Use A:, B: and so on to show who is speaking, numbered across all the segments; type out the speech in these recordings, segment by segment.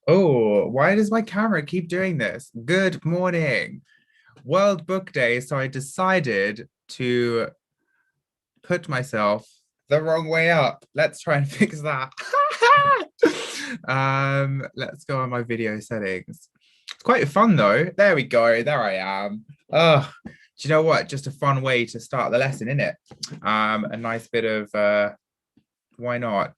A: Oh, why does my camera keep doing this? Good morning. World Book Day. So I decided to put myself the wrong way up. Let's try and fix that. Let's go on my video settings. It's quite fun though. There we go. There I am. Oh, do you know what? Just a fun way to start the lesson, isn't it? A nice bit of why not?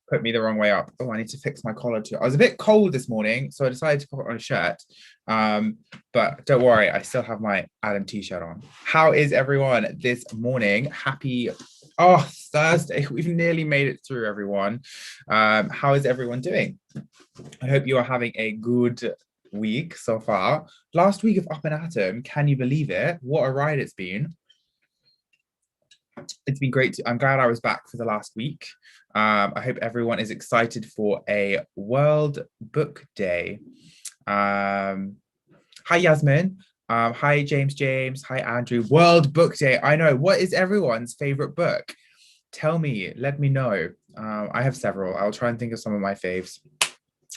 A: Put me the wrong way up. Oh, I need to fix my collar too. I was a bit cold this morning, so I decided to put on a shirt. But don't worry, I still have my Adam t-shirt on. How is everyone this morning? Happy, oh, Thursday. We've nearly made it through, everyone. How is everyone doing? I hope you are having a good week so far. Last week of Up and Atom, can you believe it? What a ride it's been. It's been great. I'm glad I was back for the last week. I hope everyone is excited for a World Book Day. Hi, Yasmin. Hi, James. Hi, Andrew. World Book Day. I know. What is everyone's favorite book? Tell me. Let me know. I have several. I'll try and think of some of my faves.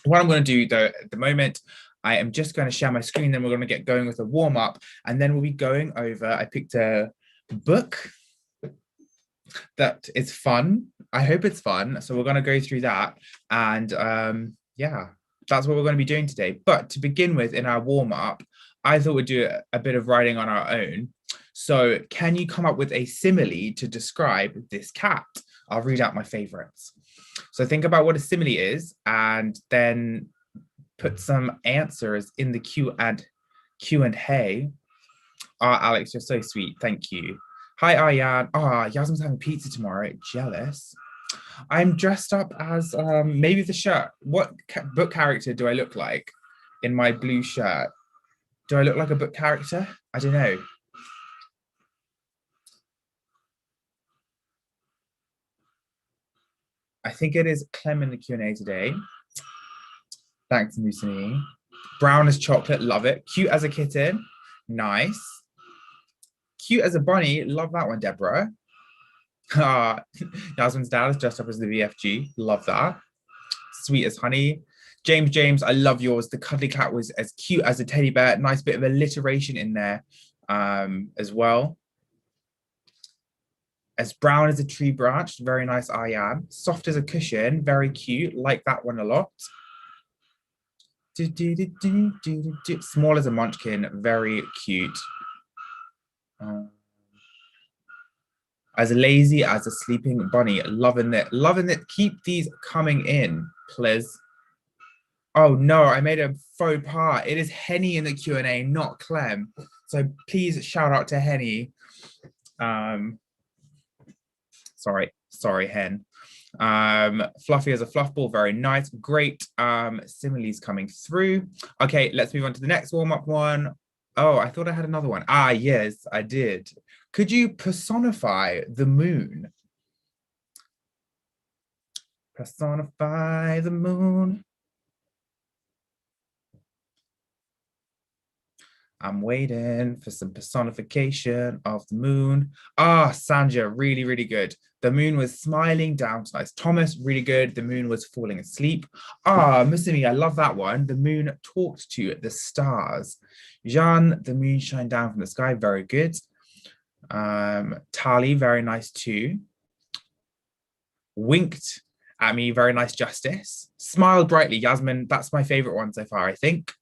A: What I'm going to do, though, at the moment, I am just going to share my screen. Then we're going to get going with a warm up. And then we'll be going over. I picked a book that is fun. I hope it's fun. So we're going to go through that. And yeah, that's what we're going to be doing today. But to begin with, in our warm up, I thought we'd do a bit of writing on our own. So can you come up with a simile to describe this cat? I'll read out my favorites. So think about what a simile is and then put some answers in the Q&A. Alex, you're so sweet. Thank you. Hi, Aryan. Yasmin's having pizza tomorrow. Jealous. I'm dressed up as maybe the shirt. What book character do I look like in my blue shirt? Do I look like a book character? I don't know. I think it is Clem in the Q&A today. Thanks, Musini. Brown as chocolate, love it. Cute as a kitten, nice. Cute as a bunny, love that one, Deborah. Yasmin's dad is dressed up as the VFG, love that. Sweet as honey. James, I love yours. The cuddly cat was as cute as a teddy bear. Nice bit of alliteration in there as well. As brown as a tree branch, very nice I am. Soft as a cushion, very cute. Like that one a lot. Small as a munchkin, very cute. As lazy as a sleeping bunny, loving it. Keep these coming in, please. Oh no, I made a faux pas. It is Henny in the Q&A, not Clem. So please shout out to Henny. Sorry, Hen. Fluffy as a fluff ball, very nice. Great similes coming through. Okay, let's move on to the next warm-up one. Oh, I thought I had another one. Yes, I did. Could you personify the moon? Personify the moon. I'm waiting for some personification of the moon. Sanja, really, really good. The moon was smiling down tonight. Thomas, really good. The moon was falling asleep. Musimi, I love that one. The moon talked to the stars. Jean, the moon shined down from the sky. Very good. Tali, very nice too. Winked at me, very nice justice. Smiled brightly, Yasmin, that's my favorite one so far, I think.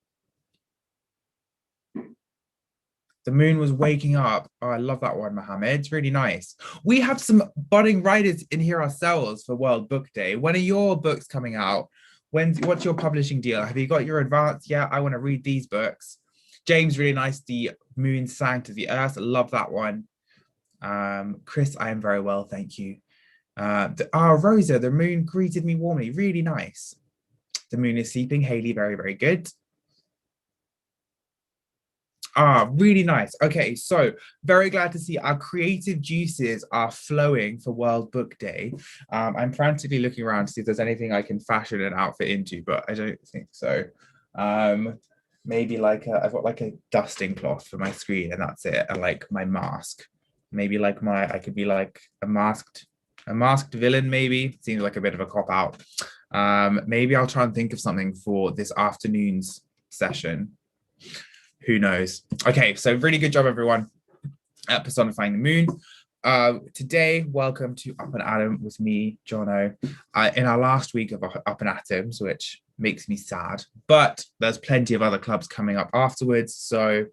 A: The moon was waking up. I love that one, Mohammed. It's really nice. We have some budding writers in here ourselves for World Book Day. When are your books coming out? What's your publishing deal? Have you got your advance? Yeah, I want to read these books. James, really nice. The moon sang to the earth. Love that one. Chris, I am very well, thank you. Rosa, the moon greeted me warmly. Really nice. The moon is sleeping. Haley, very, very good. Really nice. Okay, so very glad to see our creative juices are flowing for World Book Day. I'm frantically looking around to see if there's anything I can fashion an outfit into, but I don't think so. Maybe like I've got like a dusting cloth for my screen and that's it, and like my mask. Maybe like I could be like a masked villain, maybe. Seems like a bit of a cop out. Maybe I'll try and think of something for this afternoon's session. Who knows? Okay, so really good job, everyone, at Personifying the Moon. Today, welcome to Up and Atom with me, Jono, in our last week of Up and Atoms, which makes me sad, but there's plenty of other clubs coming up afterwards, so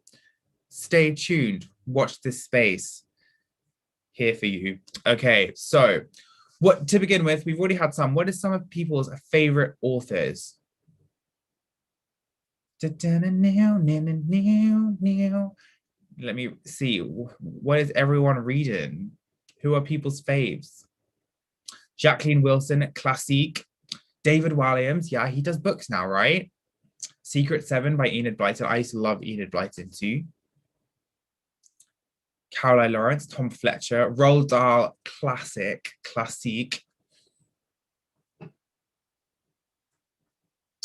A: stay tuned, watch this space, here for you. Okay, so what to begin with, we've already had some. What is some of people's favorite authors? Let me see. What is everyone reading? Who are people's faves? Jacqueline Wilson, classique. David Walliams, yeah, he does books now, right? Secret Seven by Enid Blyton. I used to love Enid Blyton too. Caroline Lawrence, Tom Fletcher, Roald Dahl, classique.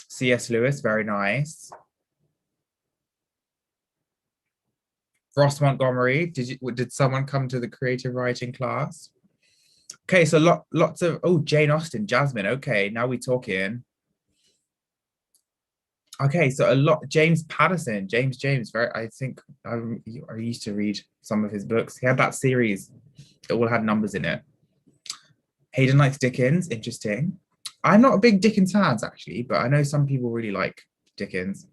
A: C.S. Lewis, very nice. Ross Montgomery, did someone come to the creative writing class? Okay, so lots of, Jane Austen, Jasmine, okay, now we're talking. Okay, so a lot, James Patterson, James, I think I used to read some of his books. He had that series that all had numbers in it. Hayden likes Dickens, interesting. I'm not a big Dickens fan, actually, but I know some people really like Dickens.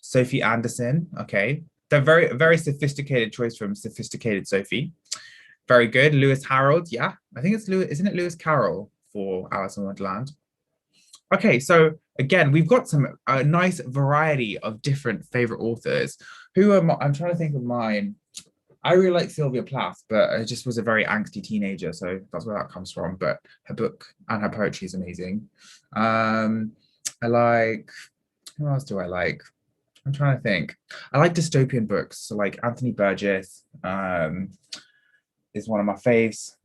A: Sophie Anderson, okay. They're very sophisticated choice from Sophisticated Sophie. Very good. Lewis Harold, yeah. I think it's Lewis, isn't it Lewis Carroll for Alice in Wonderland? Okay, so again, we've got a nice variety of different favorite authors. I'm trying to think of mine. I really like Sylvia Plath, but I just was a very angsty teenager, so that's where that comes from. But her book and her poetry is amazing. I like, who else do I like? I'm trying to think. I like dystopian books, so like Anthony Burgess is one of my faves.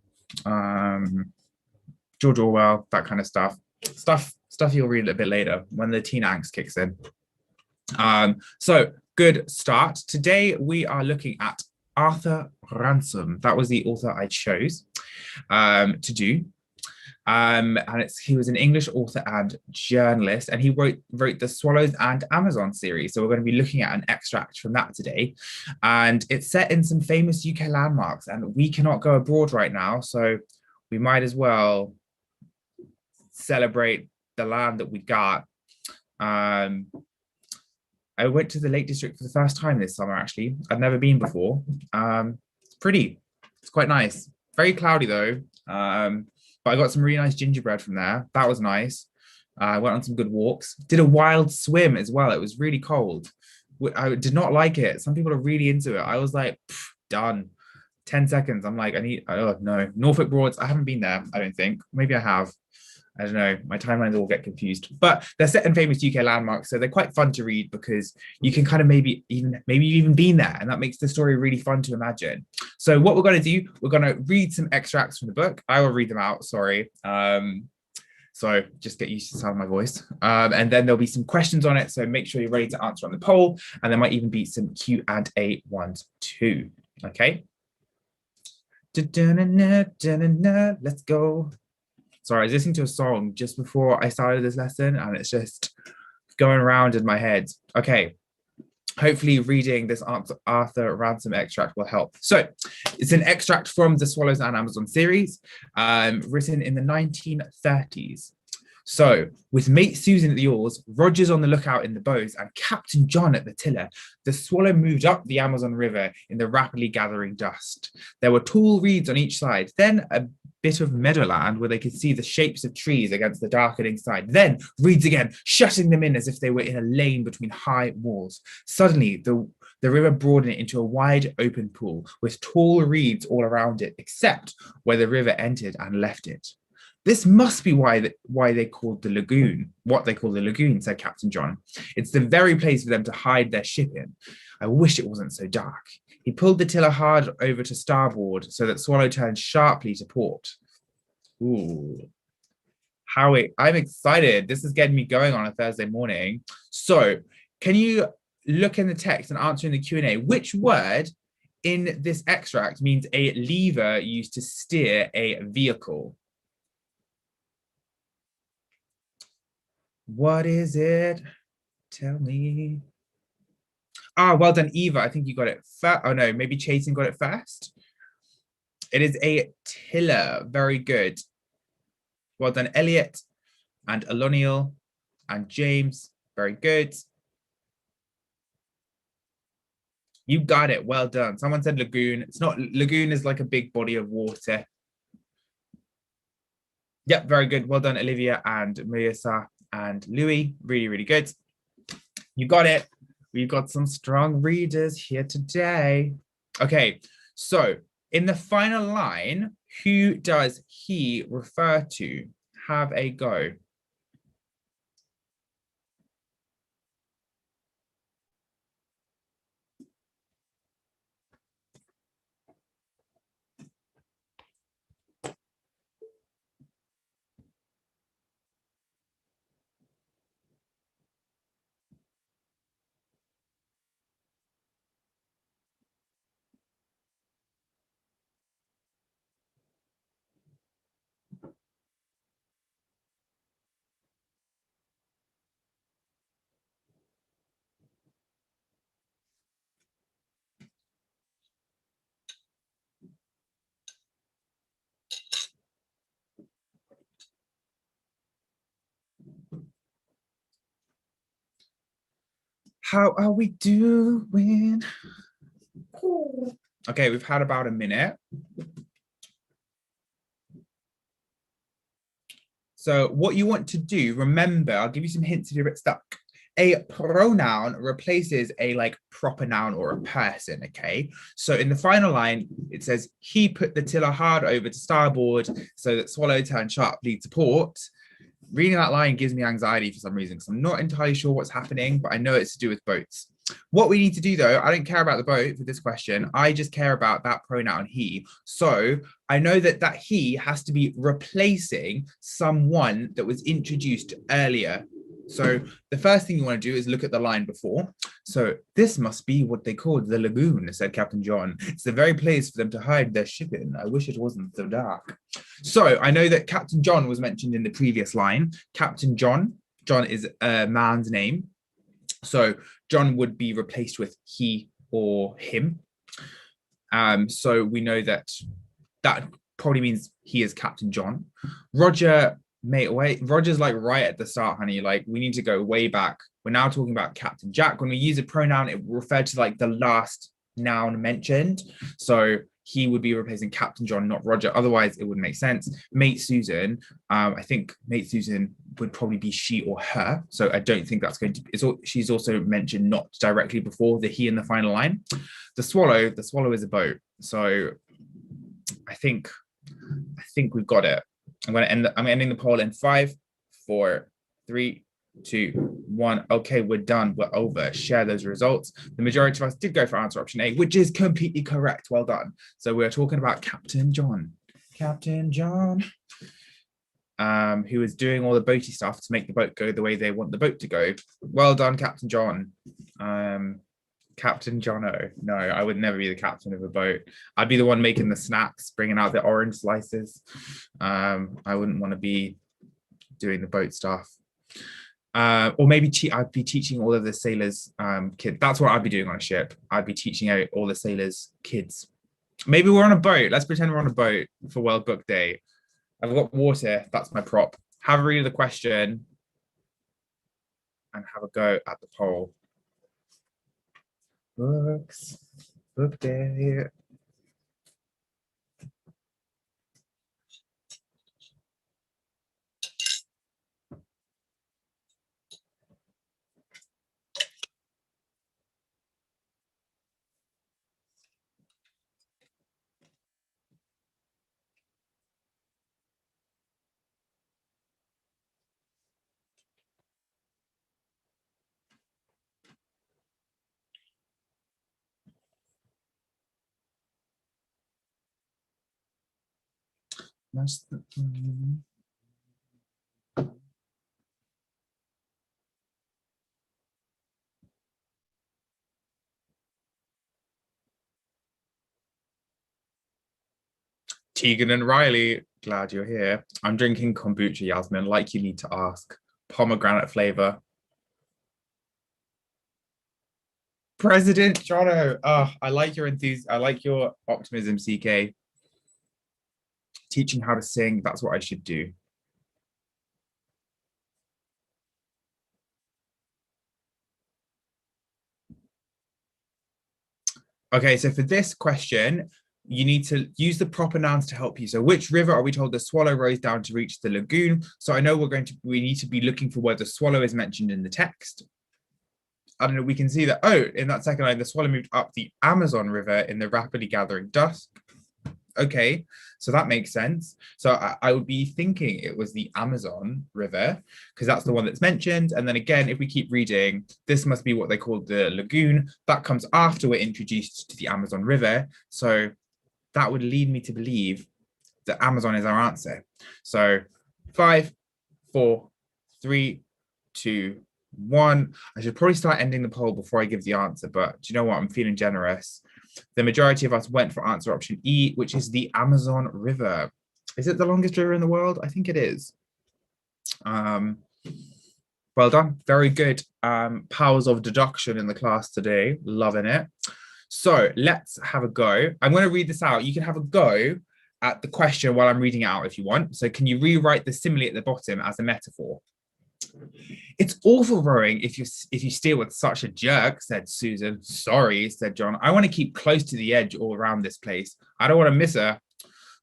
A: George Orwell, that kind of stuff. Stuff you'll read a bit later when the teen angst kicks in. So good start. Today we are looking at Arthur Ransom. That was the author I chose to do. And he was an English author and journalist, and he wrote the Swallows and Amazon series. So we're going to be looking at an extract from that today. And it's set in some famous UK landmarks, and we cannot go abroad right now, so we might as well celebrate the land that we got. I went to the Lake District for the first time this summer, actually. I'd never been before. Pretty. It's quite nice. Very cloudy though. But I got some really nice gingerbread from there. That was nice. I went on some good walks. Did a wild swim as well. It was really cold. I did not like it. Some people are really into it. I was like, done. 10 seconds. I'm like, oh no. Norfolk Broads, I haven't been there, I don't think. Maybe I have. I don't know, my timelines all get confused, but they're set in famous UK landmarks, so they're quite fun to read because you can kind of maybe you've even been there, and that makes the story really fun to imagine. So what we're going to do, we're going to read some extracts from the book. I will read them out, sorry. So just get used to the sound of my voice. And then there'll be some questions on it, so make sure you're ready to answer on the poll, and there might even be some Q&A ones too, okay? Let's go. Sorry, I was listening to a song just before I started this lesson, and it's just going around in my head. Okay, hopefully reading this Arthur Ransom extract will help. So it's an extract from the Swallows and Amazon series, written in the 1930s. So, with mate Susan at the oars, Rogers on the lookout in the bows, and Captain John at the tiller, the Swallow moved up the Amazon River in the rapidly gathering dust. There were tall reeds on each side, then a bit of meadowland where they could see the shapes of trees against the darkening side, then reeds again, shutting them in as if they were in a lane between high walls. Suddenly, the river broadened into a wide open pool with tall reeds all around it, except where the river entered and left it. This must be why they called the lagoon, what they call the lagoon, said Captain John. It's the very place for them to hide their ship in. I wish it wasn't so dark. He pulled the tiller hard over to starboard so that Swallow turned sharply to port. Ooh. I'm excited. This is getting me going on a Thursday morning. So can you look in the text and answer in the Q&A, which word in this extract means a lever used to steer a vehicle? What is it? Tell me. Ah, well done, Eva. I think you got it first. Oh no, maybe Chasing got it first. It is a tiller. Very good. Well done, Elliot and Aloniel and James. Very good. You got it. Well done. Someone said lagoon. It's not lagoon is like a big body of water. Yep, very good. Well done, Olivia and Marisa and Louis. Really, really good. You got it. We've got some strong readers here today. Okay, so in the final line, who does he refer to? Have a go. How are we doing? Okay, we've had about a minute. So what you want to do, remember, I'll give you some hints if you're a bit stuck. A pronoun replaces a like proper noun or a person, okay? So in the final line, it says, he put the tiller hard over to starboard so that swallow turned sharp lead to port. Reading that line gives me anxiety for some reason because I'm not entirely sure what's happening, but I know it's to do with boats. What we need to do though, I don't care about the boat for this question. I just care about that pronoun he. So I know that he has to be replacing someone that was introduced earlier. So the first thing you want to do is look at the line before. So this must be what they called the lagoon, said Captain John. It's the very place for them to hide their ship in. I wish it wasn't so dark. So I know that Captain John was mentioned in the previous line. Captain John. John is a man's name. So John would be replaced with he or him. So we know that probably means he is Captain John. Roger, mate, wait, Roger's like right at the start, honey. Like we need to go way back. We're now talking about Captain Jack. When we use a pronoun, it referred to like the last noun mentioned. So he would be replacing Captain John, not Roger. Otherwise, it wouldn't make sense. Mate Susan, I think Mate Susan would probably be she or her. So I don't think that's going to be. She's also mentioned not directly before the he in the final line. The swallow is a boat. So I think we've got it. I'm ending the poll in 5, 4, 3, 2, 1. Okay, we're done. We're over. Share those results. The majority of us did go for answer option A, which is completely correct. Well done. So we're talking about Captain John. Captain John, who is doing all the boaty stuff to make the boat go the way they want the boat to go. Well done, Captain John. Captain Jono. No, I would never be the captain of a boat. I'd be the one making the snacks, bringing out the orange slices. I wouldn't want to be doing the boat stuff. Or maybe I'd be teaching all of the sailors' kids. That's what I'd be doing on a ship. I'd be teaching out all the sailors' kids. Maybe we're on a boat. Let's pretend we're on a boat for World Book Day. I've got water. That's my prop. Have a read of the question and have a go at the poll. Books, book day. Tegan and Riley, glad you're here. I'm drinking kombucha, Yasmin, like you need to ask. Pomegranate flavor. President Jono. Oh, I like your enthusiasm. I like your optimism, CK. Teaching how to sing, that's what I should do. Okay, so for this question, you need to use the proper nouns to help you. So which river are we told the swallow rose down to reach the lagoon? So I know we need to be looking for where the swallow is mentioned in the text. I don't know, we can see that, oh, in that second line, the swallow moved up the Amazon River in the rapidly gathering dusk. Okay, so that makes sense. So I would be thinking it was the Amazon River because that's the one that's mentioned. And then again, if we keep reading, this must be what they call the lagoon. That comes after we're introduced to the Amazon River. So that would lead me to believe that Amazon is our answer. So 5, 4, 3, 2, 1. I should probably start ending the poll before I give the answer, but do you know what? I'm feeling generous. The majority of us went for answer option E, which is the Amazon River. Is it the longest river in the world? I think it is. Well done. Very good. Powers of deduction in the class today. Loving it. So let's have a go. I'm going to read this out. You can have a go at the question while I'm reading it out if you want. So can you rewrite the simile at the bottom as a metaphor? It's awful rowing if you steer with such a jerk, said Susan. Sorry, said John. I want to keep close to the edge all around this place. I don't want to miss her.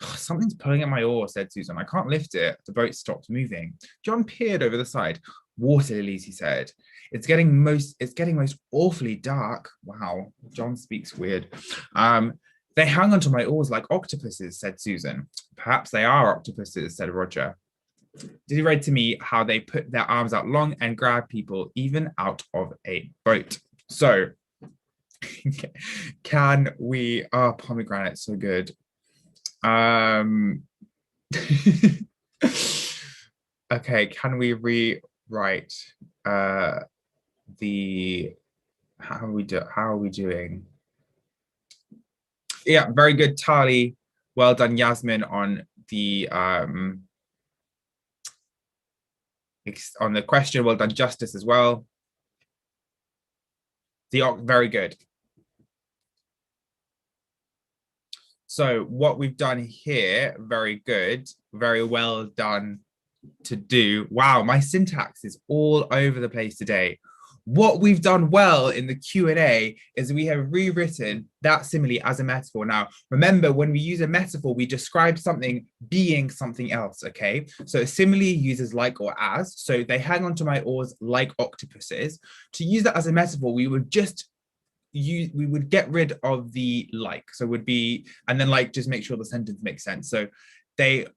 A: Something's pulling at my oar, said Susan. I can't lift it. The boat stopped moving. John peered over the side. Water lilies, he said. It's getting most awfully dark. Wow, John speaks weird. They hang onto my oars like octopuses, said Susan. Perhaps they are octopuses, said Roger. Did he read to me how they put their arms out long and grab people even out of a boat? So, can we? Oh, pomegranate, so good. Okay, can we rewrite the? How are we doing? Yeah, very good, Tali. Well done, Yasmin, on the question. Well done, Justice, as well. Very good. So what we've done here, very good, very well done to do. Wow, my syntax is all over the place today. What we've done well in the Q&A is we have rewritten that simile as a metaphor. Now, remember, when we use a metaphor, we describe something being something else, okay? So a simile uses like or as, so they hang onto my oars like octopuses. To use that as a metaphor, we would get rid of the like, so would be, and then like just make sure the sentence makes sense. So the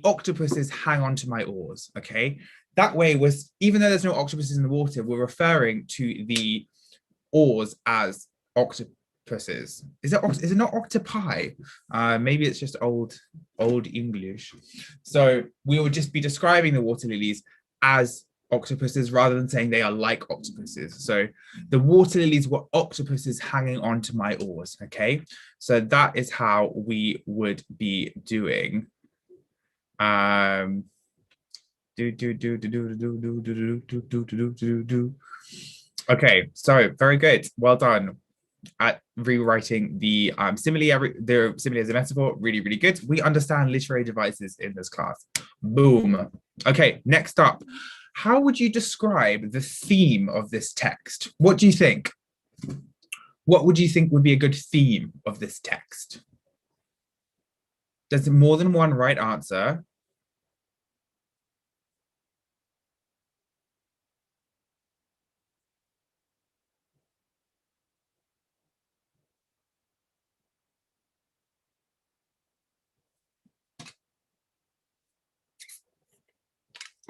A: octopuses hang onto my oars, okay? That way, even though there's no octopuses in the water, we're referring to the oars as octopuses. Is it not octopi? Maybe it's just old English. So we would just be describing the water lilies as octopuses rather than saying they are like octopuses. So the water lilies were octopuses hanging onto my oars, okay? So that is how we would be doing. Okay, so very good. Well done at rewriting the simile. The simile as a metaphor, really, really good. We understand literary devices in this class. Boom. Okay, next up. How would you describe the theme of this text? What do you think? What would you think would be a good theme of this text? There's more than one right answer.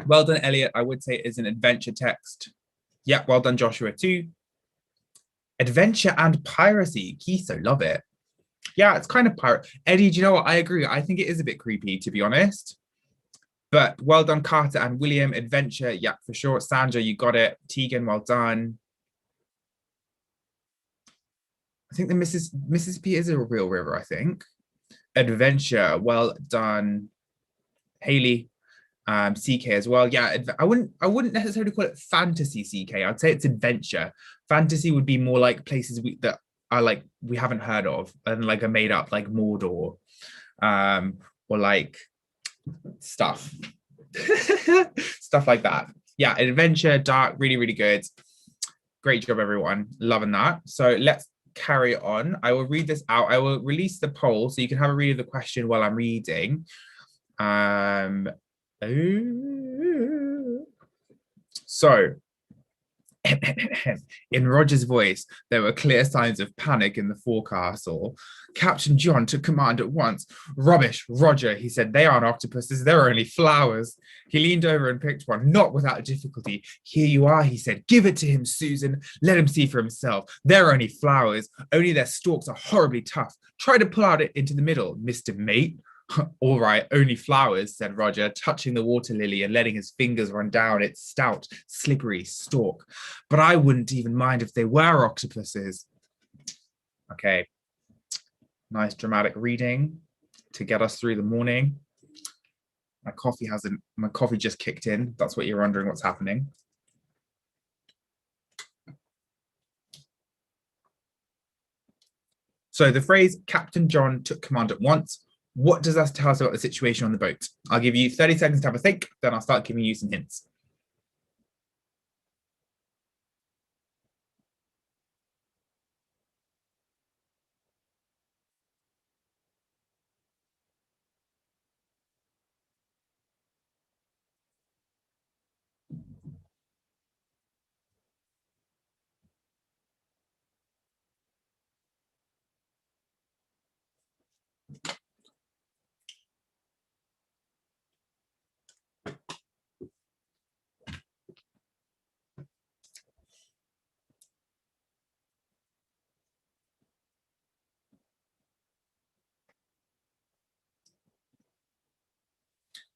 A: Well done, Elliot. I would say it is an adventure text. Yeah, well done, Joshua, too. Adventure and piracy. Kiso, love it. Yeah, it's kind of pirate. Eddie, do you know what? I agree. I think it is a bit creepy, to be honest. But well done, Carter and William. Adventure, yeah, for sure. Sandra, you got it. Tegan, well done. I think the Mississippi is a real river, I think. Adventure. Well done, Haley. CK as well. Yeah, I wouldn't necessarily call it fantasy CK. I'd say it's adventure. Fantasy would be more like places that are like we haven't heard of and like are made up, like Mordor, or like stuff. Stuff like that. Yeah, adventure, dark, really, really good. Great job, everyone. Loving that. So let's carry on. I will read this out. I will release the poll so you can have a read of the question while I'm reading. So in Roger's voice, there were clear signs of panic in the forecastle. Captain John took command at once. Rubbish, Roger, he said. They aren't octopuses, they're only flowers. He leaned over and picked one, not without difficulty. Here you are, he said. Give it to him, Susan. Let him see for himself. They're only flowers, only their stalks are horribly tough. Try to pull out it into the middle, Mr. Mate. All right, only flowers, said Roger, touching the water lily and letting his fingers run down its stout, slippery stalk. But I wouldn't even mind if they were octopuses. Okay, nice dramatic reading to get us through the morning. My coffee just kicked in. That's what you're wondering what's happening. So the phrase Captain John took command at once. What does that tell us about the situation on the boat? I'll give you 30 seconds to have a think, then I'll start giving you some hints.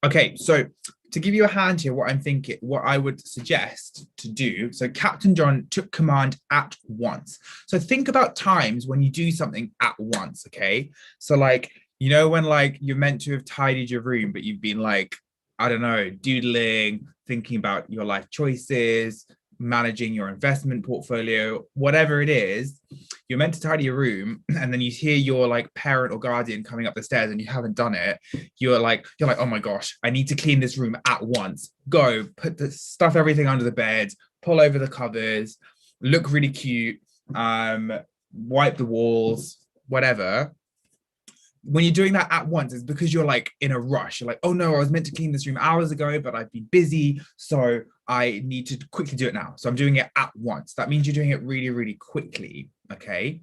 A: Okay, so to give you a hand here, what I'm thinking, what I would suggest to do. So Captain John took command at once. So think about times when you do something at once, okay? So like, you know, when like you're meant to have tidied your room, but you've been like, I don't know, doodling, thinking about your life choices, managing your investment portfolio, whatever it is, you're meant to tidy your room, and then you hear your like parent or guardian coming up the stairs and you haven't done it. You're like, oh my gosh, I need to clean this room at once. Go put the stuff, everything under the bed, pull over the covers, look really cute, wipe the walls, whatever. When you're doing that at once, it's because you're like in a rush. You're like, oh no, I was meant to clean this room hours ago, but I've been busy, so I need to quickly do it now. So I'm doing it at once. That means you're doing it really, really quickly. Okay.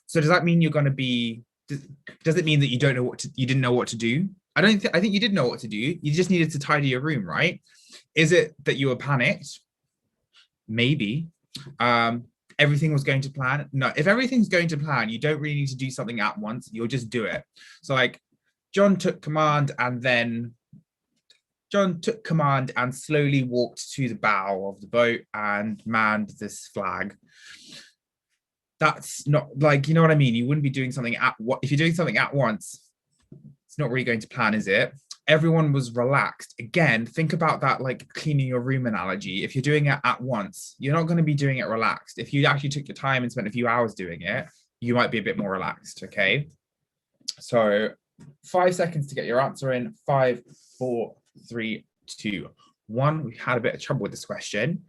A: So does that mean you're going to be? Does it mean that you didn't know what to do? I think you did know what to do. You just needed to tidy your room, right? Is it that you were panicked? Maybe. Everything was going to plan. No, if everything's going to plan, you don't really need to do something at once. You'll just do it. So like John took command and slowly walked to the bow of the boat and manned this flag. That's not like, you know what I mean? You wouldn't be doing something if you're doing something at once, it's not really going to plan, is it? Everyone was relaxed. Again, think about that like cleaning your room analogy. If you're doing it at once, you're not going to be doing it relaxed. If you actually took your time and spent a few hours doing it, you might be a bit more relaxed, okay? So 5 seconds to get your answer in. 5, 4, 3, 2, 1. We had a bit of trouble with this question.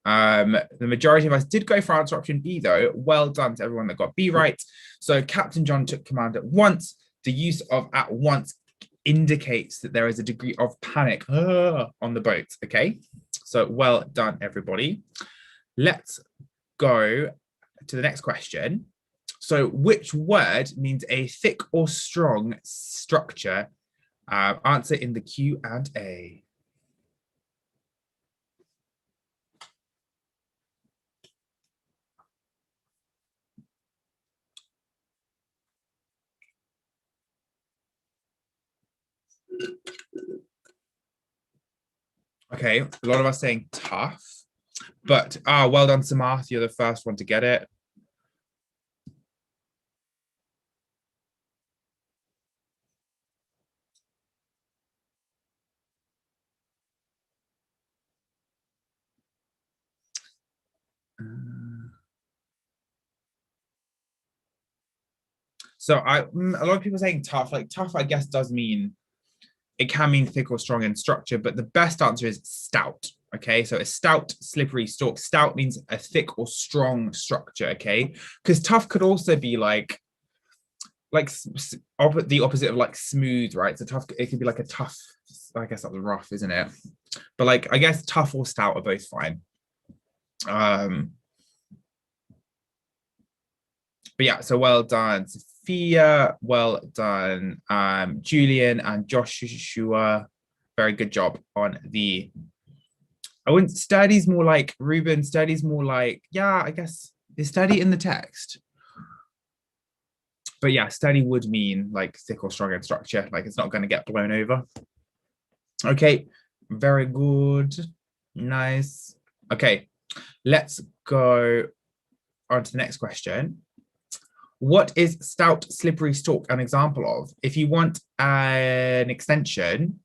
A: The majority of us did go for answer option B, though. Well done to everyone that got B right. So Captain John took command at once. The use of at once indicates that there is a degree of panic on the boat, okay? So well done, everybody. Let's go to the next question. So which word means a thick or strong structure? Answer in the Q&A. Okay, a lot of us saying tough, but well done, Samath. You're the first one to get it. So a lot of people saying tough, like tough, I guess does mean, it can mean thick or strong in structure, but the best answer is stout. Okay, so a stout, slippery stalk. Stout means a thick or strong structure. Okay, because tough could also be like the opposite of like smooth, right? So tough, it could be like a tough. I guess that's rough, isn't it? But like, I guess tough or stout are both fine. Um, but yeah, so well done, Sophia. Well done, Julian and Joshua. Very good job on the. I wouldn't. Sturdy's more like Ruben. Sturdy's more like, yeah, I guess is sturdy in the text. But yeah, sturdy would mean like thick or strong in structure. Like it's not going to get blown over. Okay, very good. Nice. Okay, let's go on to the next question. What is stout, slippery stalk an example of? If you want an extension,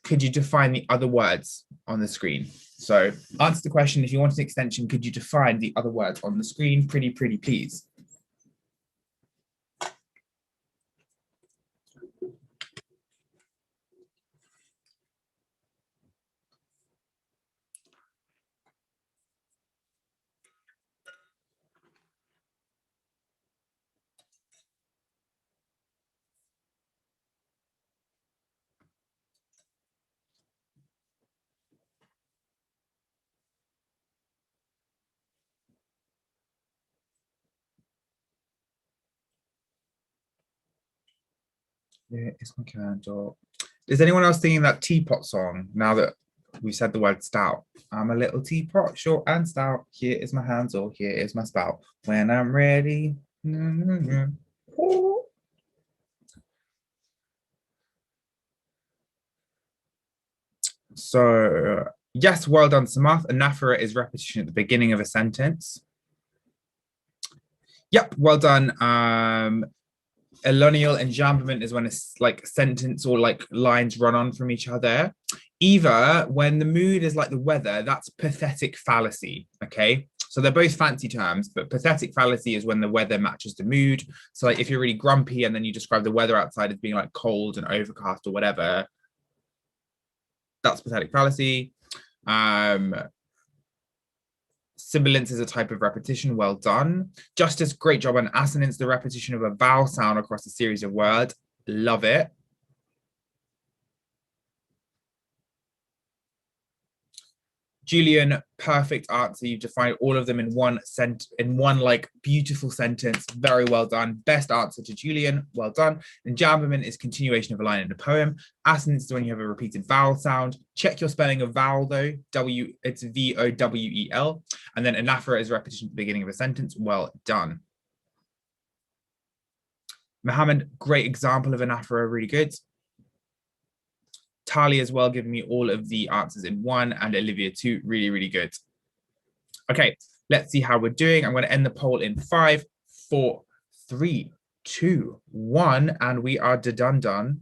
A: could you define the other words on the screen? So answer the question. If you want an extension, could you define the other words on the screen? Pretty, please. Yeah, it's my candle. Is anyone else singing that teapot song now that we said the word stout? I'm a little teapot, short and stout. Here is my handle, here is my spout. When I'm ready. So, yes, well done, Samath. Anaphora is repetition at the beginning of a sentence. Yep, well done. Elonial enjambment is when it's like sentence or like lines run on from each other. Either when the mood is like the weather, that's pathetic fallacy. Okay. So they're both fancy terms, but pathetic fallacy is when the weather matches the mood. So like if you're really grumpy and then you describe the weather outside as being like cold and overcast or whatever, that's pathetic fallacy. Sibilance is a type of repetition. Well done. Justice, great job on assonance, the repetition of a vowel sound across a series of words. Love it. Julian, perfect answer. You've defined all of them in one like beautiful sentence. Very well done. Best answer to Julian. Well done. Enjambment is continuation of a line in a poem. Assonance is when you have a repeated vowel sound. Check your spelling of vowel though. It's VOWEL. And then anaphora is repetition at the beginning of a sentence. Well done. Mohammed, great example of anaphora. Really good. Tali as well, giving me all of the answers in one, and Olivia too. Really, really good. Okay, let's see how we're doing. I'm going to end the poll in 5, 4, 3, 2, 1, and we are done.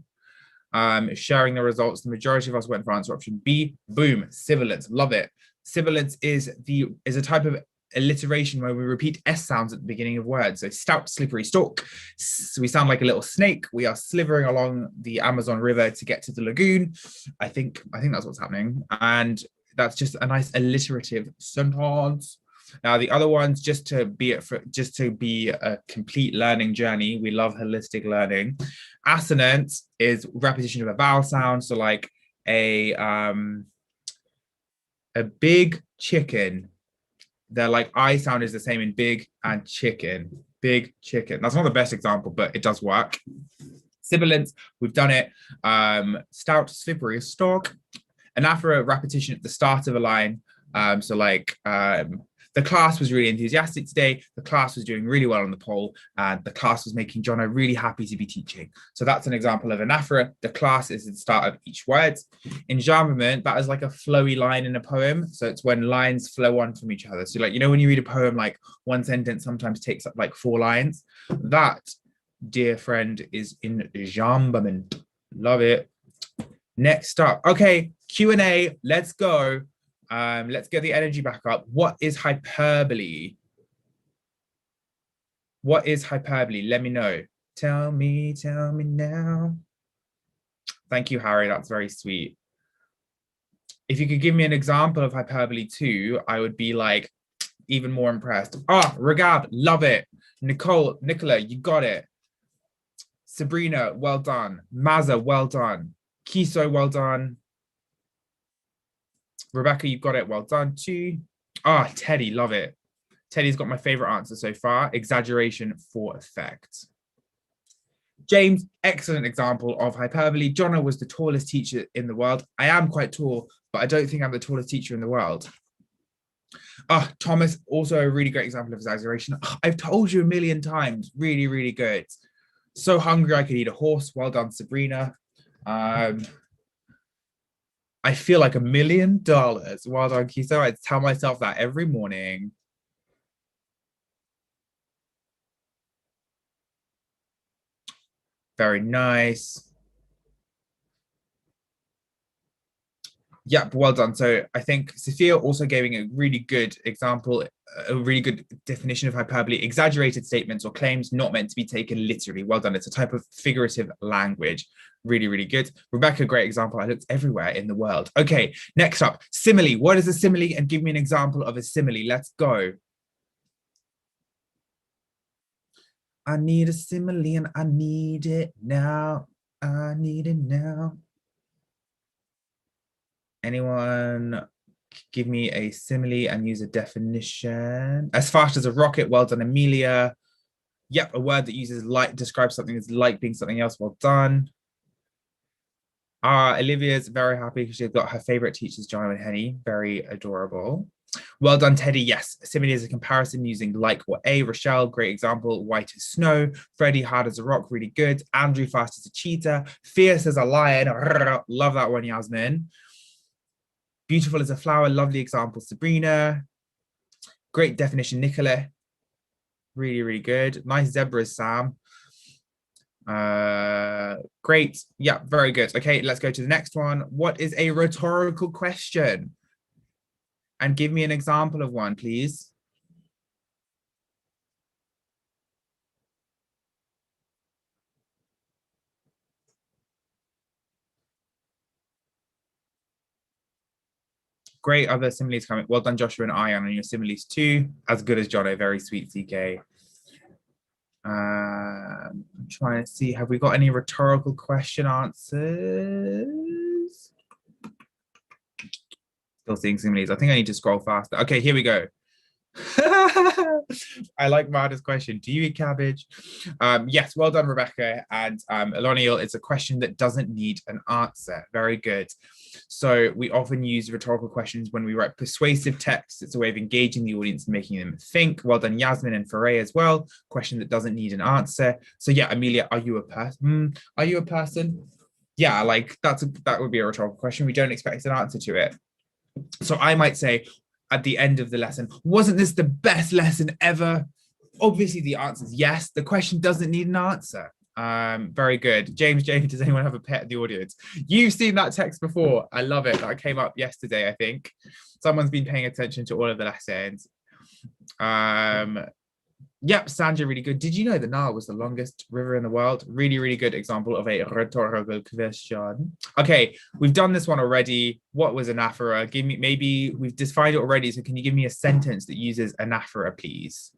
A: Sharing the results. The majority of us went for answer option B. Boom, sibilance. Love it. Sibilance is a type of alliteration where we repeat S sounds at the beginning of words. So stout, slippery stalk. So we sound like a little snake. We are slithering along the Amazon River to get to the lagoon. I think that's what's happening. And that's just a nice alliterative sentence. Now the other ones, just to be a complete learning journey. We love holistic learning. Assonance is repetition of a vowel sound. So like a big chicken. Their like I sound is the same in big and chicken. Big chicken. That's not the best example, but it does work. Sibilance, we've done it. Stout, slippery stalk. Anaphora, repetition at the start of a line. So like the class was really enthusiastic today. The class was doing really well on the poll, and the class was making Jono really happy to be teaching. So that's an example of anaphora. The class is the start of each word. Enjambment, that is like a flowy line in a poem. So it's when lines flow on from each other. So like, you know, when you read a poem, like one sentence sometimes takes up like 4 lines. That, dear friend, is enjambment. Love it. Next up. Okay, Q&A. Let's go. Let's get the energy back up. What is hyperbole? What is hyperbole? Let me know. Tell me now. Thank you, Harry. That's very sweet. If you could give me an example of hyperbole too, I would be like even more impressed. Regab, love it. Nicola, you got it. Sabrina, well done. Maza, well done. Kiso, well done. Rebecca, you got it. Well done too. Teddy, love it. Teddy's got my favorite answer so far. Exaggeration for effect. James, excellent example of hyperbole. Jono was the tallest teacher in the world. I am quite tall, but I don't think I'm the tallest teacher in the world. Thomas, also a really great example of exaggeration. I've told you a million times. Really, really good. So hungry I could eat a horse. Well done, Sabrina. I feel like $1 million. Well done, Kiso. I tell myself that every morning. Very nice. Yep, well done. So I think Sophia also gave a really good example, a really good definition of hyperbole: exaggerated statements or claims not meant to be taken literally. Well done. It's a type of figurative language. Really, really good. Rebecca, great example. I looked everywhere in the world. Okay, next up, simile. What is a simile? And give me an example of a simile. Let's go. I need a simile and I need it now. I need it now. Anyone give me a simile and use a definition? As fast as a rocket. Well done, Amelia. Yep, a word that uses like, describes something as like being something else. Well done. Olivia's very happy because she's got her favorite teachers, Jono and Henny. Very adorable. Well done, Teddy. Yes, simile is a comparison using like or a. Rochelle, great example. White as snow. Freddie, hard as a rock. Really good. Andrew, fast as a cheetah. Fierce as a lion. Love that one, Yasmin. Beautiful as a flower. Lovely example, Sabrina. Great definition, Nicola. Really, really good. Nice zebras, Sam. Great. Yeah, very good. Okay, let's go to the next one. What is a rhetorical question? And give me an example of one, please. Great other similes coming. Well done, Joshua and Ion, on your similes too. As good as Jono. Very sweet, CK. I'm trying to see, have we got any rhetorical question answers? Still seeing similes. I think I need to scroll faster. Okay, here we go. I like Marta's question. Do you eat cabbage? Yes, well done, Rebecca. And Eloniel, it's a question that doesn't need an answer. Very good. So we often use rhetorical questions when we write persuasive texts. It's a way of engaging the audience and making them think. Well done, Yasmin and Foray as well. Question that doesn't need an answer. So yeah, Amelia, are you a person? Are you a person? Yeah, like that would be a rhetorical question. We don't expect an answer to it. So I might say at the end of the lesson, wasn't this the best lesson ever? Obviously, the answer is yes. The question doesn't need an answer. Very good. James, does anyone have a pet in the audience? You've seen that text before. I love it. That came up yesterday, I think. Someone's been paying attention to all of the lessons. Yep, Sandra, really good. Did you know the Nile was the longest river in the world? Really, really good example of a rhetorical question. Okay, we've done this one already. What was anaphora? Give me, maybe we've defined it already. So can you give me a sentence that uses anaphora, please?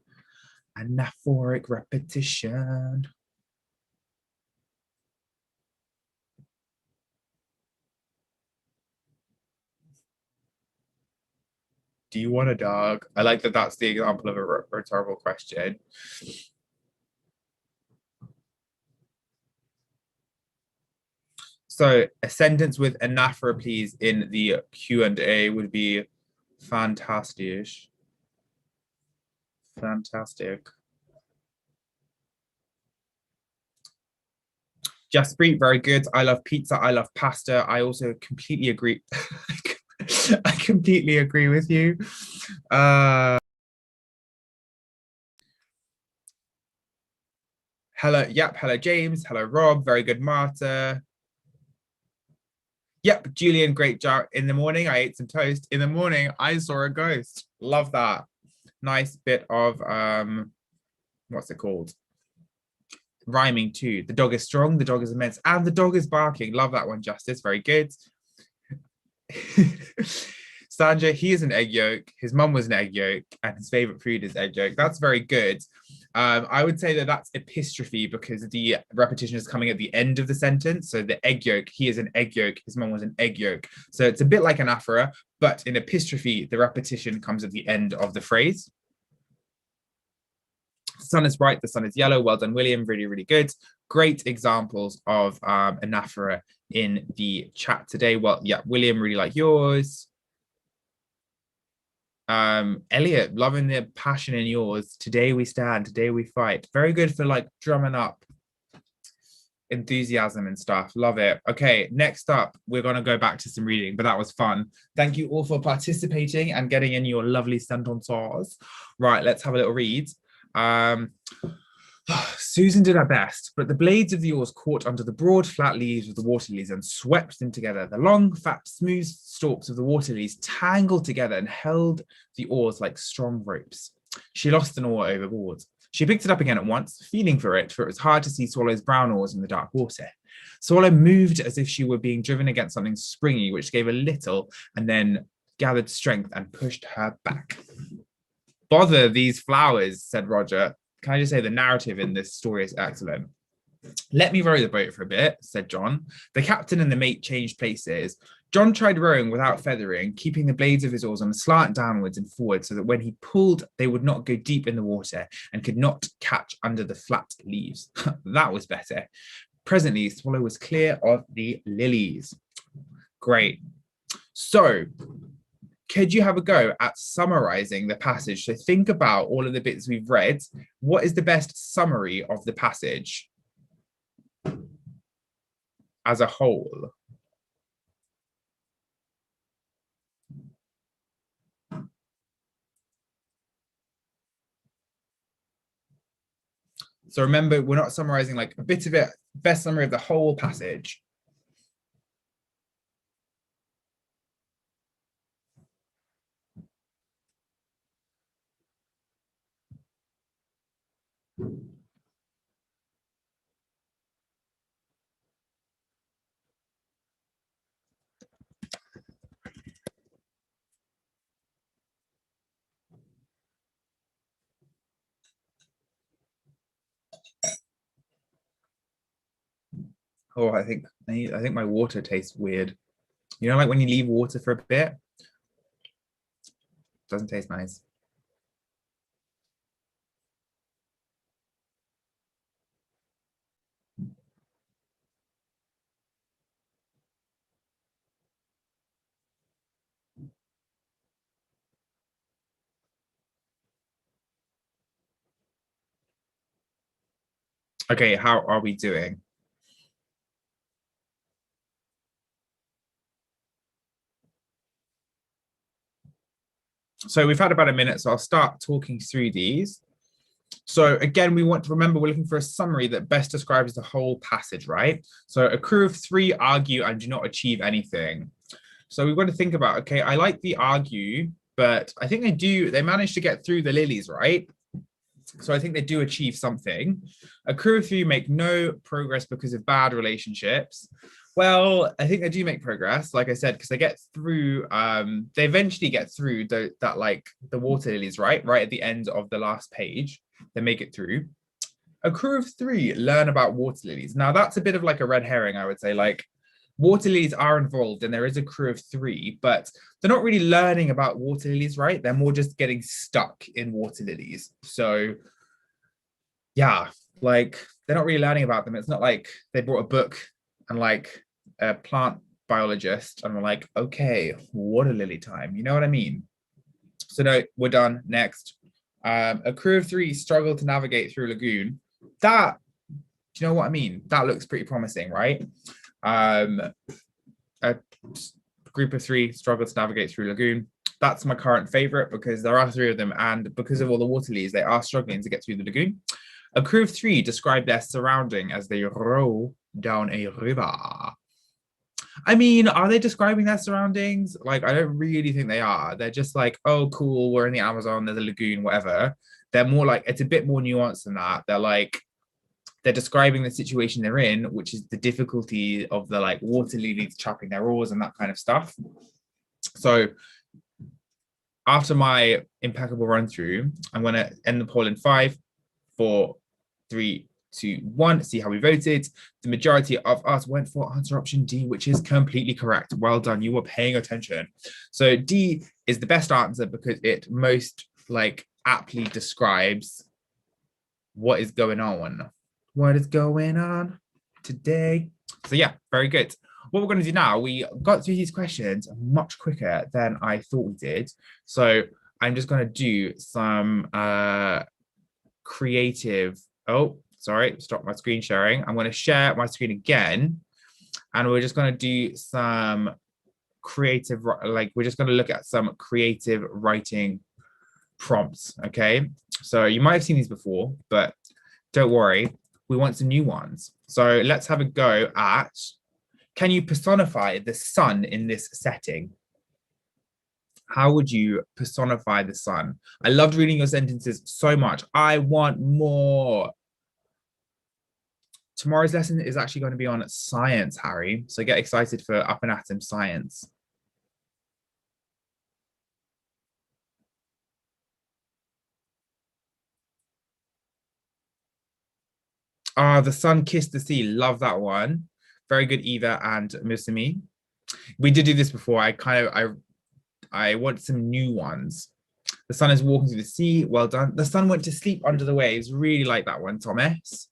A: Anaphoric repetition. Do you want a dog? I like that that's the example of a rhetorical question. So a sentence with anaphora, please, in the Q&A would be fantastic. Fantastic. Jaspreet, very good. I love pizza. I love pasta. I also completely agree. I completely agree with you. Hello, yep. Hello, James. Hello, Rob. Very good, Marta. Yep, Julian, great job. In the morning, I ate some toast. In the morning, I saw a ghost. Love that. Nice bit of what's it called? Rhyming too. The dog is strong, the dog is immense, and the dog is barking. Love that one, Justice. Very good. Sanja, he is an egg yolk. His mum was an egg yolk, and his favorite food is egg yolk. That's very good. I would say that that's epistrophe because the repetition is coming at the end of the sentence. So the egg yolk, he is an egg yolk. His mum was an egg yolk. So it's a bit like anaphora, but in epistrophe, the repetition comes at the end of the phrase. The sun is bright, the sun is yellow. Well done, William. Really, really good. Great examples of anaphora in the chat today. Well, yeah, William, really like yours. Elliot, loving the passion in yours. Today we stand, today we fight. Very good for like drumming up enthusiasm and stuff. Love it. Okay, next up, we're going to go back to some reading, but that was fun. Thank you all for participating and getting in your lovely sentences. Right, let's have a little read. Susan did her best, but the blades of the oars caught under the broad, flat leaves of the water lilies and swept them together. The long, fat, smooth stalks of the water lilies tangled together and held the oars like strong ropes. She lost an oar overboard. She picked it up again at once, feeling for it was hard to see Swallow's brown oars in the dark water. Swallow moved as if she were being driven against something springy, which gave a little and then gathered strength and pushed her back. Bother these flowers, said Roger. Can I just say the narrative in this story is excellent. Let me row the boat for a bit, said John. The captain and the mate changed places. John tried rowing without feathering, keeping the blades of his oars on a slant downwards and forwards so that when he pulled, they would not go deep in the water and could not catch under the flat leaves. That was better. Presently, Swallow was clear of the lilies. Great. So, could you have a go at summarizing the passage? So think about all of the bits we've read. What is the best summary of the passage as a whole? So remember, we're not summarizing like a bit of it, best summary of the whole passage. Oh, I think my water tastes weird. You know, like when you leave water for a bit, doesn't taste nice. Okay, how are we doing? So we've had about a minute, so I'll start talking through these. So again, we want to remember we're looking for a summary that best describes the whole passage, right? So a crew of 3 argue and do not achieve anything. So we've got to think about, okay, I like the argue, but I think they manage to get through the lilies, right? So I think they do achieve something. A crew of 3 make no progress because of bad relationships. Well, I think they do make progress, like I said, because they get through, they eventually get through that like the water lilies, right? Right at the end of the last page, they make it through. A crew of 3 learn about water lilies. Now that's a bit of like a red herring, I would say. Like water lilies are involved and there is a crew of 3, but they're not really learning about water lilies, right? They're more just getting stuck in water lilies. So yeah, like they're not really learning about them. It's not like they brought a book and like a plant biologist and we're like, okay, water lily time. You know what I mean? So no, we're done. Next. A crew of 3 struggle to navigate through a lagoon. That, do you know what I mean? That looks pretty promising, right? A group of 3 struggle to navigate through a lagoon. That's my current favorite because there are 3 of them, and because of all the water lilies, they are struggling to get through the lagoon. A crew of 3 describe their surrounding as they row down a river. I mean, are they describing their surroundings? Like, I don't really think they are. They're just like, oh, cool, we're in the Amazon, there's a lagoon, whatever. They're more like, it's a bit more nuanced than that. They're like, they're describing the situation they're in, which is the difficulty of the like water lilies chopping their oars and that kind of stuff. So after my impeccable run through, I'm going to end the poll in 5, 4, 3, 2, 1. See how we voted. The majority of us went for answer option D, which is completely correct. Well done. You were paying attention. So D is the best answer because it most like aptly describes what is going on. What is going on today? So yeah, very good. What we're going to do now, we got through these questions much quicker than I thought we did. So I'm just going to do some creative. Oh, sorry, stop my screen sharing. I'm going to share my screen again. And we're just going to do some creative, like we're just going to look at some creative writing prompts. Okay. So you might have seen these before, but don't worry. We want some new ones. So let's have a go at, can you personify the sun in this setting? How would you personify the sun? I loved reading your sentences so much. I want more. Tomorrow's lesson is actually going to be on science, Harry. So get excited for Up and Atom Science. Ah, the sun kissed the sea. Love that one. Very good, Eva and Musumi. We did do this before. I want some new ones. The sun is walking through the sea. Well done. The sun went to sleep under the waves. Really like that one, Thomas.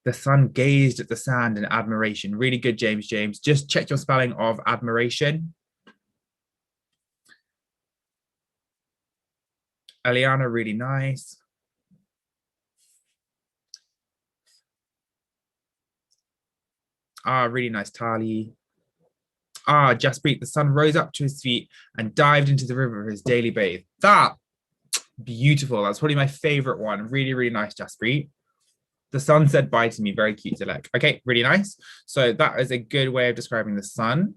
A: The sun gazed at the sand in admiration. Really good, James. James. Just check your spelling of admiration. Eliana, really nice. Ah, really nice, Tali. Ah, Jaspreet, the sun rose up to his feet and dived into the river for his daily bathe. That, beautiful. That's probably my favorite one. Really, really nice, Jaspreet. The sun said bye to me. Very cute to look. Okay, really nice. So that is a good way of describing the sun,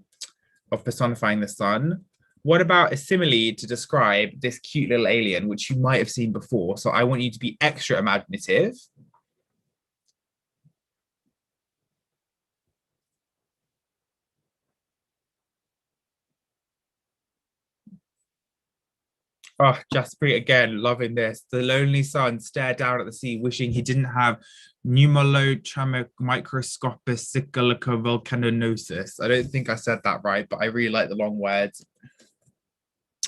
A: of personifying the sun. What about a simile to describe this cute little alien, which you might have seen before? So I want you to be extra imaginative. Oh, Jaspreet again, loving this. The lonely sun stared down at the sea, wishing he didn't have pneumolochamicroscopic volcanosis. I don't think I said that right, but I really like the long words.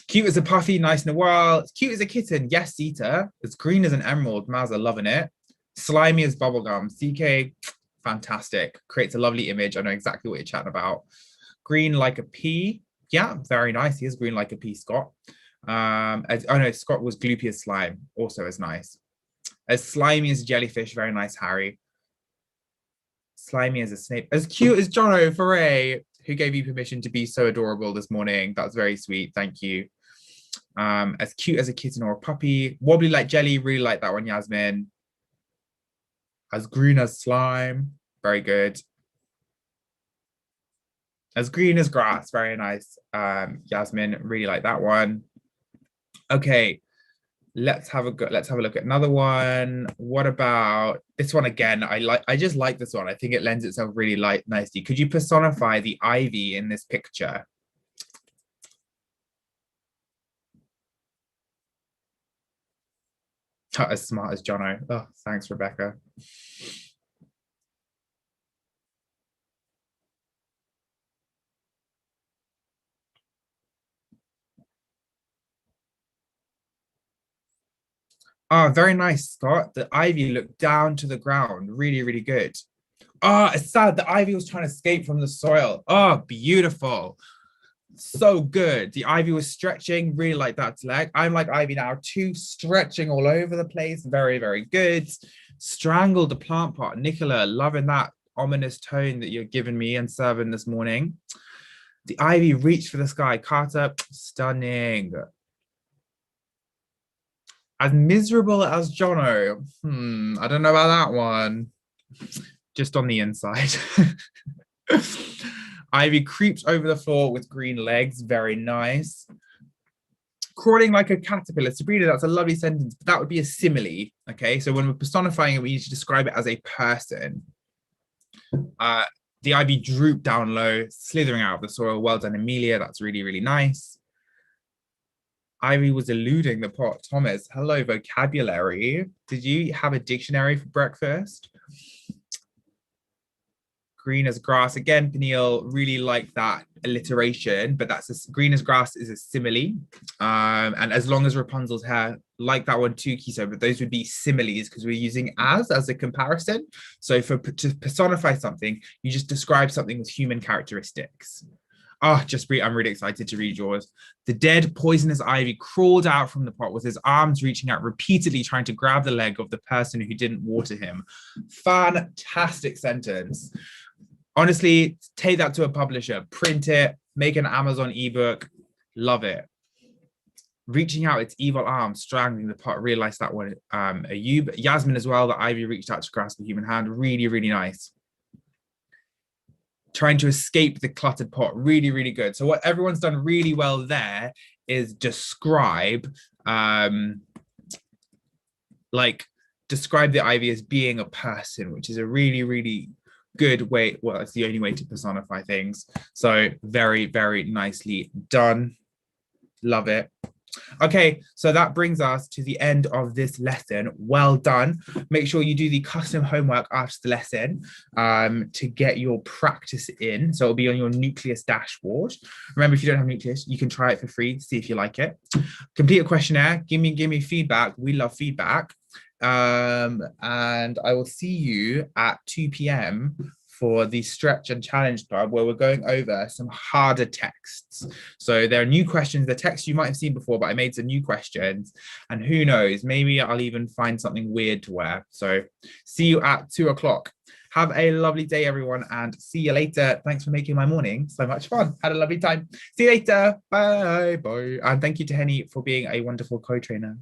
A: Cute as a puffy, nice Noel. It's cute as a kitten. Yes, Sita. It's green as an emerald. Mazza loving it. Slimy as bubblegum. CK, fantastic. Creates a lovely image. I know exactly what you're chatting about. Green like a pea. Yeah, very nice. He is green like a pea, Scott. Oh no, Scott was gloopy as slime. Also as nice. As slimy as jellyfish. Very nice, Harry. Slimy as a snake. As cute as Jono Foray, who gave you permission to be so adorable this morning. That's very sweet. Thank you. As cute as a kitten or a puppy. Wobbly like jelly. Really like that one, Yasmin. As green as slime. Very good. As green as grass. Very nice. Yasmin, really like that one. Okay, let's have a look at another one. What about this one again? I just like this one. I think it lends itself really nicely. Could you personify the ivy in this picture? Not as smart as Jono. Oh, thanks, Rebecca. Ah, very nice, Scott. The ivy looked down to the ground. Really, really good. Ah, it's sad. The ivy was trying to escape from the soil. Oh, beautiful. So good. The ivy was stretching, really like that leg. I'm like ivy now too, stretching all over the place. Very, very good. Strangled the plant pot. Nicola, loving that ominous tone that you're giving me and serving this morning. The ivy reached for the sky. Carter, stunning. As miserable as Jono. I don't know about that one. Just on the inside. Ivy creeps over the floor with green legs. Very nice. Crawling like a caterpillar. Sabrina, that's a lovely sentence, but that would be a simile. Okay, so when we're personifying it, we need to describe it as a person. The ivy drooped down low, slithering out of the soil. Well done, Amelia. That's really, really nice. Ivy was eluding the pot. Thomas, hello, vocabulary. Did you have a dictionary for breakfast? Green as grass. Again, Peniel really like that alliteration, but green as grass is a simile. And as long as Rapunzel's hair, like that one too, Kiso, but those would be similes because we're using as a comparison. So to personify something, you just describe something with human characteristics. I'm really excited to read yours. The dead poisonous ivy crawled out from the pot with his arms reaching out repeatedly, trying to grab the leg of the person who didn't water him. Fantastic sentence. Honestly, take that to a publisher, print it, make an Amazon ebook. Love it. Reaching out its evil arms, strangling the pot. Realized that one. Ayub, Yasmin as well. The ivy reached out to grasp the human hand. Really, really nice. Trying to escape the cluttered pot. Really, really good. So what everyone's done really well there is describe the ivy as being a person, which is a really, really good way. Well, it's the only way to personify things. So very, very nicely done. Love it. Okay, so that brings us to the end of this lesson. Well done. Make sure you do the custom homework after the lesson to get your practice in. So it'll be on your Nucleus dashboard. Remember, if you don't have Nucleus, you can try it for free, see if you like it. Complete a questionnaire. Give me feedback. We love feedback. And I will see you at 2 p.m. for the Stretch and Challenge Club, where we're going over some harder texts. So there are new questions, the texts you might have seen before, but I made some new questions, and who knows, maybe I'll even find something weird to wear. So see you at 2 o'clock. Have a lovely day, everyone, and see you later. Thanks for making my morning so much fun. Had a lovely time. See you later. Bye. Bye. And thank you to Henny for being a wonderful co-trainer.